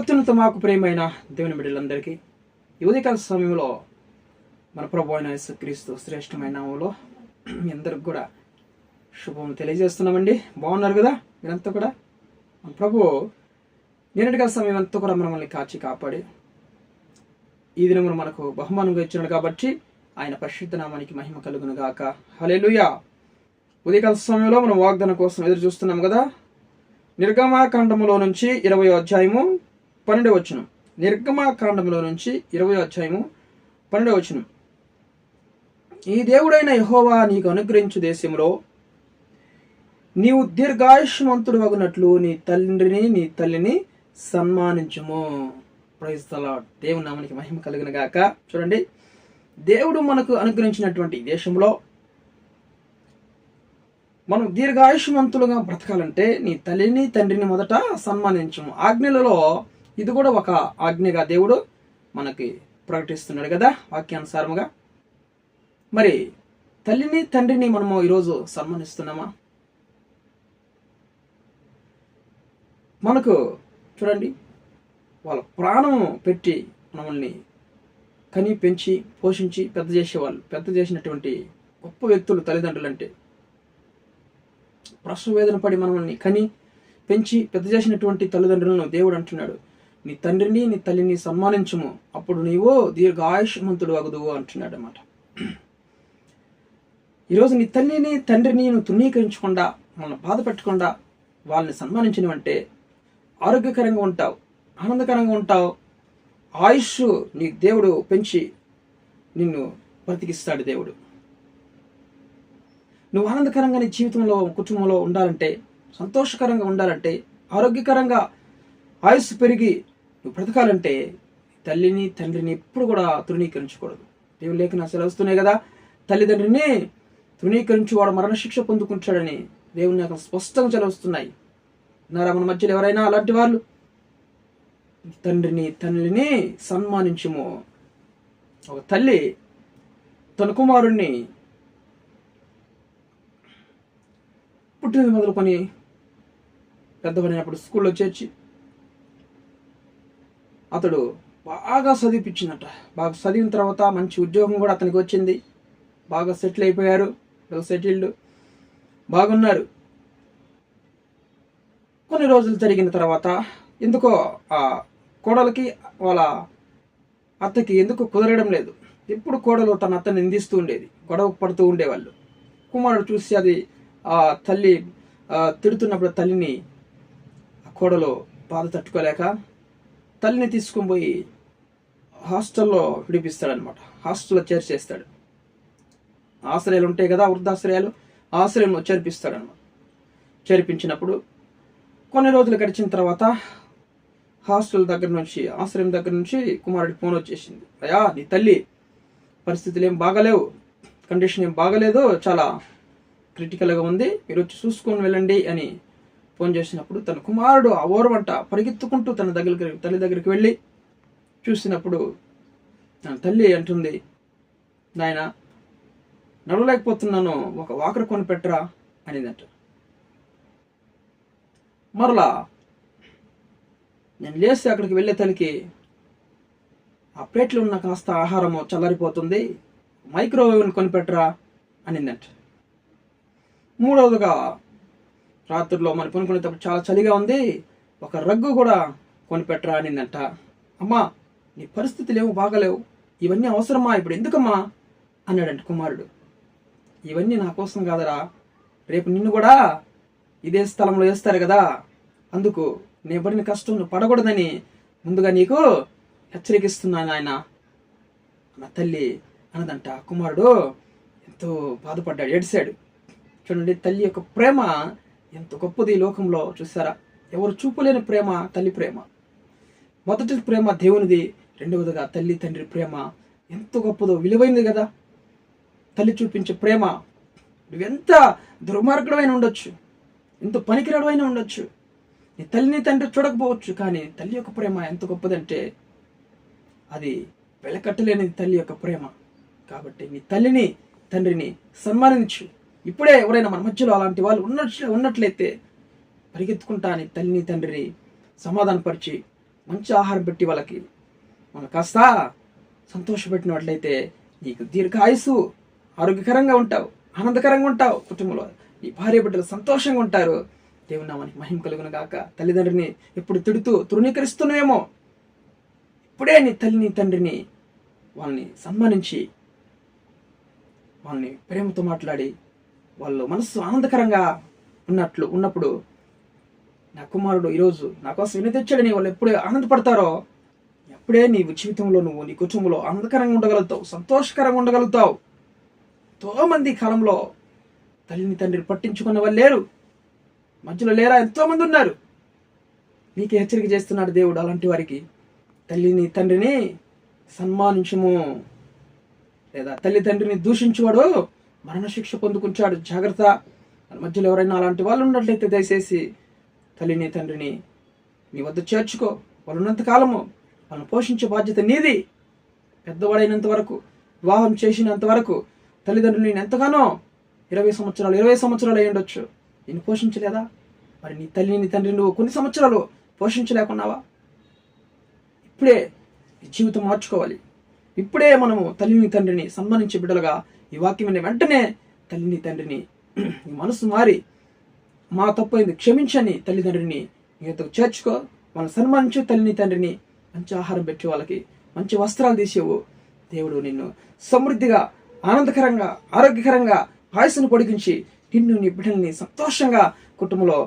అత్యున్నత మాకు ప్రియమైన దేవుని బిడ్డలందరికీ ఈ ఉదయకాల సమయంలో మన ప్రభు అయిన యేసుక్రీస్తు శ్రేష్టమైన నామములో మీ అందరికి కూడా శుభం తెలియజేస్తున్నామండి. బాగున్నారు కదా మీరంతా కూడా? మన ప్రభు నిన్నటి కాల సమయం అంతా కూడా మనల్ని కాచి కాపాడి ఈ దినమును మనకు బహుమానంగా ఇచ్చినాడు కాబట్టి ఆయన పరిశుద్ధ నామానికి మహిమ కలుగును గాక. హల్లెలూయా. ఉదయకాల సమయంలో మనం వాగ్దానం కోసం ఎదురు చూస్తున్నాం కదా. నిర్గమాకాండములో నుంచి 20వ అధ్యాయము 12వ వచనం. నిర్గమాకాండములో నుంచి 20వ అధ్యాయము 12వ వచనం. ఈ దేవుడైన యెహోవా నీకు అనుగ్రహించు దేశంలో నీవు దీర్ఘాయుష్మంతుడు అగునట్లు నీ తండ్రిని నీ తల్లిని సన్మానించుము. Praise the lord. దేవుని నామానికి మహిమ కలుగును గాక. చూడండి, దేవుడు మనకు అనుగ్రహించినటువంటి దేశంలో మనం దీర్ఘాయుష్మంతులుగా బ్రతకాలంటే నీ తల్లిని తండ్రిని మొదట సన్మానించము. ఆజ్ఞలలో ఇది కూడా ఒక ఆజ్ఞగా దేవుడు మనకి ప్రకటిస్తున్నాడు కదా వాక్యానుసారముగా. మరి తల్లిని తండ్రిని మనము ఈరోజు సన్మానిస్తున్నామా? మనకు చూడండి, వాళ్ళ ప్రాణం పెట్టి మనల్ని కని పెంచి పోషించి పెద్ద చేసేవాళ్ళు, పెద్ద చేసినటువంటి గొప్ప వ్యక్తులు తల్లిదండ్రులు అంటే. ప్రసవ వేదన పడి మనల్ని కని పెంచి పెద్ద చేసినటువంటి తల్లిదండ్రులను దేవుడు అంటున్నాడు, నీ తండ్రిని నీ తల్లిని సన్మానించుము, అప్పుడు నీవు దీర్ఘాయుష్మంతుడు అగుదువు అంటున్నాడు అన్నమాట. ఈరోజు నీ తల్లిని తండ్రిని నువ్వు తృణీకరించకుండా, మనల్ని బాధ పెట్టకుండా వాళ్ళని సన్మానించినవంటే ఆరోగ్యకరంగా ఉంటావు, ఆనందకరంగా ఉంటావు. ఆయుష్ నీ దేవుడు పెంచి నిన్ను బ్రతికిస్తాడు దేవుడు. నువ్వు ఆనందకరంగా నీ జీవితంలో కుటుంబంలో ఉండాలంటే, సంతోషకరంగా ఉండాలంటే, ఆరోగ్యకరంగా ఆయుస్సు పెరిగి నువ్వు బ్రతకాలంటే తల్లిని తండ్రిని ఎప్పుడు కూడా తృణీకరించకూడదు. దేవుని లేఖనాలు సెలవుస్తున్నాయి కదా, తల్లిదండ్రిని తృణీకరించువాడు మరణశిక్ష పొందుకుంటాడని దేవుని లేఖనాలు స్పష్టంగా సెలవుస్తున్నాయి. నారా మన మధ్యలో ఎవరైనా అలాంటి వాళ్ళు, తండ్రిని తల్లిని సన్మానించుము. ఒక తల్లి తన కుమారుణ్ణి పుట్టినది మొదలుకొని పెద్దపడినప్పుడు స్కూల్లో చేర్చి అతడు బాగా చదివిపించిందట. బాగా చదివిన తర్వాత మంచి ఉద్యోగం కూడా అతనికి వచ్చింది. బాగా సెటిల్ అయిపోయారు, సెటిల్డ్, బాగున్నారు. కొన్ని రోజులు జరిగిన తర్వాత ఎందుకో ఆ కోడలికి వాళ్ళ అత్తకి ఎందుకు కుదరడం లేదు. ఎప్పుడు కోడలు తన అత్తని నిందిస్తూ ఉండేది, గొడవ పడుతూ ఉండేవాళ్ళు. కుమారుడు చూసి అది ఆ తల్లి తిడుతున్నప్పుడు తల్లిని కోడలు బాధ తట్టుకోలేక తల్లిని తీసుకొని పోయి హాస్టల్లో విడిపిస్తాడనమాట. హాస్టల్లో చేర్చేస్తాడు. ఆశ్రయాలు ఉంటాయి కదా, వృద్ధాశ్రయాలు, ఆశ్రయంలో చేర్పిస్తాడనమాట. చేర్పించినప్పుడు కొన్ని రోజులు గడిచిన తర్వాత ఆశ్రయం దగ్గర నుంచి కుమారుడికి ఫోన్ వచ్చేసింది. అయ్యా, నీ తల్లి పరిస్థితులు ఏం బాగలేవు, కండిషన్ ఏం బాగలేదు, చాలా క్రిటికల్గా ఉంది, మీరు వచ్చి చూసుకొని వెళ్ళండి అని ఫోన్ చేసినప్పుడు తన కుమారుడు ఆ ఓరవంట పరిగెత్తుకుంటూ తల్లి దగ్గరికి వెళ్ళి చూసినప్పుడు తన తల్లి అంటుంది, నాయన నడవలేకపోతున్నాను, ఒక వాకర్ కొని పెట్టరా అనిందంట. మరలా నేను లేచి అక్కడికి వెళ్ళే తల్లికి ఆ ప్లేట్లో ఉన్న కాస్త ఆహారము చల్లారిపోతుంది, మైక్రోవేవ్ని కొనిపెట్టరా అనిందంట. మూడవదిగా రాత్రిలో మనం కొనుక్కునేటప్పుడు చాలా చలిగా ఉంది, ఒక రగ్గు కూడా కొనిపెట్టరా అనిందంట. అమ్మా, నీ పరిస్థితులు ఏమో బాగలేవు, ఇవన్నీ అవసరమా ఇప్పుడు, ఎందుకమ్మా అన్నాడంట కుమారుడు. ఇవన్నీ నా కోసం కాదరా, రేపు నిన్ను కూడా ఇదే స్థలంలో వేస్తారు కదా, అందుకు నేను పడిన కష్టం నువ్వు పడకూడదని ముందుగా నీకు హెచ్చరికిస్తున్నాను ఆయన నా తల్లి అన్నదంట. కుమారుడు ఎంతో బాధపడ్డాడు, ఏడ్చాడు. చూడండి, తల్లి యొక్క ప్రేమ ఎంత గొప్పది ఈ లోకంలో. చూసారా, ఎవరు చూపలేని ప్రేమ తల్లి ప్రేమ. మొదటి ప్రేమ దేవునిది, రెండవదిగా తల్లి తండ్రి ప్రేమ ఎంత గొప్పదో, విలువైనది కదా తల్లి చూపించే ప్రేమ. నువ్వెంత దుర్మార్గుడైనా ఉండొచ్చు, ఎంత పనికిరాడైనా ఉండొచ్చు, నీ తల్లిని తండ్రి చూడకపోవచ్చు, కానీ తల్లి యొక్క ప్రేమ ఎంత గొప్పదంటే అది వెలకట్టలేనిది తల్లి యొక్క ప్రేమ. కాబట్టి నీ తల్లిని తండ్రిని సన్మానించు. ఇప్పుడే ఎవరైనా మన మధ్యలో అలాంటి వాళ్ళు ఉన్నట్లయితే పరిగెత్తుకుంటా నీ తల్లిని తండ్రిని సమాధానపరిచి మంచి ఆహారం పెట్టి వాళ్ళకి మనం కాస్త సంతోషపెట్టినట్లయితే నీకు దీర్ఘాయుసు, ఆరోగ్యకరంగా ఉంటావు, ఆనందకరంగా ఉంటావు, కుటుంబంలో నీ భార్య బిడ్డలు సంతోషంగా ఉంటారు. దేవుని నామానికి మహిమ కలుగును గాక. తల్లిదండ్రిని ఎప్పుడు తిడుతూ తృణీకరిస్తున్నావేమో, ఇప్పుడే నీ తల్లిని తండ్రిని వాళ్ళని సన్మానించి వాళ్ళని ప్రేమతో మాట్లాడి వాళ్ళు మనస్సు ఆనందకరంగా ఉన్నప్పుడు నా కుమారుడు ఈరోజు నా కోసం విని తెచ్చాడని వాళ్ళు ఎప్పుడే ఆనందపడతారో అప్పుడే నీ జీవితంలో నువ్వు నీ కుటుంబంలో ఆనందకరంగా ఉండగలుగుతావు, సంతోషకరంగా ఉండగలుగుతావు. ఎంతో మంది కాలంలో తల్లిని తండ్రిని పట్టించుకున్న వాళ్ళు లేరు, మధ్యలో లేరా? ఎంతో మంది ఉన్నారు. నీకు హెచ్చరిక చేస్తున్నాడు దేవుడు. అలాంటి వారికి తల్లిని తండ్రిని సన్మానించము, లేదా తల్లి తండ్రిని దూషించువాడు మరణశిక్ష పొందుకుంటాడు, జాగ్రత్త. మధ్యలో ఎవరైనా అలాంటి వాళ్ళు ఉన్నట్లయితే దయచేసి తల్లిని తండ్రిని నీ వద్ద చేర్చుకో. వాళ్ళు ఉన్నంత కాలము వాళ్ళని పోషించే బాధ్యత నీది. పెద్దవాడైనంత వరకు, వివాహం చేసినంత వరకు తల్లిదండ్రులు నేను ఎంతగానో 20 సంవత్సరాలు అయి ఉండొచ్చు, నేను పోషించలేదా? మరి నీ తల్లిని తండ్రిని నువ్వు కొన్ని సంవత్సరాలు పోషించలేకున్నావా? ఇప్పుడే జీవితం మార్చుకోవాలి. ఇప్పుడే మనము తల్లిని తండ్రిని సన్మానించే బిడ్డలుగా ఈ వాక్యం వెంటనే తల్లిని తండ్రిని నీ మనసు మారి మా తప్పైంది క్షమించని తల్లిదండ్రిని నీతో చేర్చుకో. వాళ్ళని సన్మానించు. తల్లిని తండ్రిని మంచి ఆహారం పెట్టి వాళ్ళకి మంచి వస్త్రాలు తీసేవు. దేవుడు నిన్ను సమృద్ధిగా, ఆనందకరంగా, ఆరోగ్యకరంగా ఆయుస్సును పొడిగించి నిన్ను నీ బిడ్డల్ని సంతోషంగా కుటుంబంలో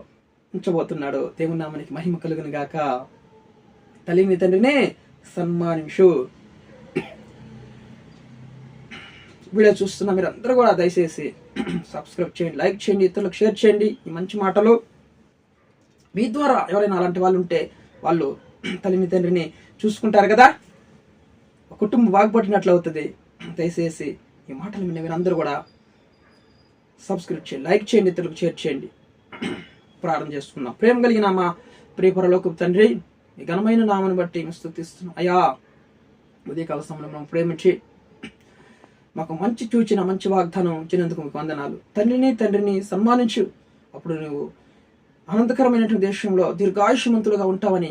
ఉంచబోతున్నాడు. దేవుని నామానికి మహిమ కలుగును గాక. తల్లిని తండ్రిని సన్మానించు. వీడియో చూస్తున్న మీరు అందరూ కూడా దయచేసి సబ్స్క్రైబ్ చేయండి, లైక్ చేయండి, ఇతరులకు షేర్ చేయండి. ఈ మంచి మాటలు మీ ద్వారా ఎవరైనా అలాంటి వాళ్ళు ఉంటే వాళ్ళు తల్లిని తండ్రిని చూసుకుంటారు కదా, కుటుంబం బాగుపడినట్లు అవుతుంది. దయచేసి ఈ మాటలు మీరు అందరూ కూడా సబ్స్క్రైబ్ చేయండి, లైక్ చేయండి, ఇతరులకు షేర్ చేయండి. ప్రారంభం చేసుకున్నాం. ప్రేమ కలిగిన మా ప్రియ పరలోకపు తండ్రి, ఈ ఘనమైన నామను బట్టి మేము స్తుతిస్తున్నాం. అయ్యా, ఉదయకాల సమయంలో మనం ప్రేమించి మాకు మంచి చూచిన మంచి వాగ్దానం ఇచ్చినందుకు మీకు వందనాలు. తండ్రిని సన్మానించు, అప్పుడు నువ్వు ఆనందకరమైనటువంటి దేశంలో దీర్ఘాయుష్మంతులుగా ఉంటావని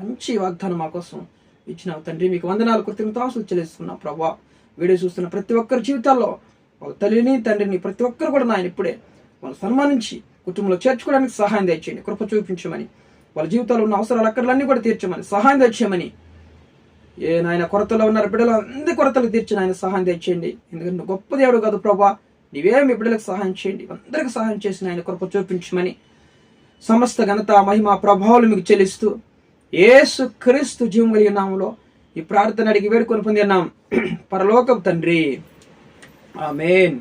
మంచి వాగ్దానం మా కోసం ఇచ్చినావు తండ్రి. మీకు వందనాలు, కృతజ్ఞతాస్తుతులు చెల్లిస్తున్నాం ప్రభా. వీడియో చూస్తున్న ప్రతి ఒక్కరి జీవితాల్లో వాళ్ళ తల్లిని తండ్రిని ప్రతి ఒక్కరు కూడా నాయన ఇప్పుడే వాళ్ళు సన్మానించి కుటుంబంలో చేర్చుకోవడానికి సహాయం తెచ్చేయండి, కృప చూపించమని. వాళ్ళ జీవితాల్లో ఉన్న అవసరాలు అక్కర్లన్నీ కూడా తీర్చమని సహాయం తెచ్చేయమని. ఏ నాయన కొరతలో ఉన్నారు బిడ్డలు అన్ని కొరతలు తీర్చి నాయన సహాయం తెచ్చేయండి. ఎందుకంటే గొప్ప దేవుడు కాదు ప్రభా, నీవే మీ బిడ్డలకు సహాయం చేయండి, అందరికి సహాయం చేసి నాయన కృప చూపించమని సమస్త ఘనత మహిమ ప్రభావాలు మీకు చెల్లిస్తూ యేసు క్రీస్తు జీవం కలిగిన నామములో ఈ ప్రార్థన అడిగి వేడుకొని పొందినాం పరలోకపు తండ్రి. ఆమేన్.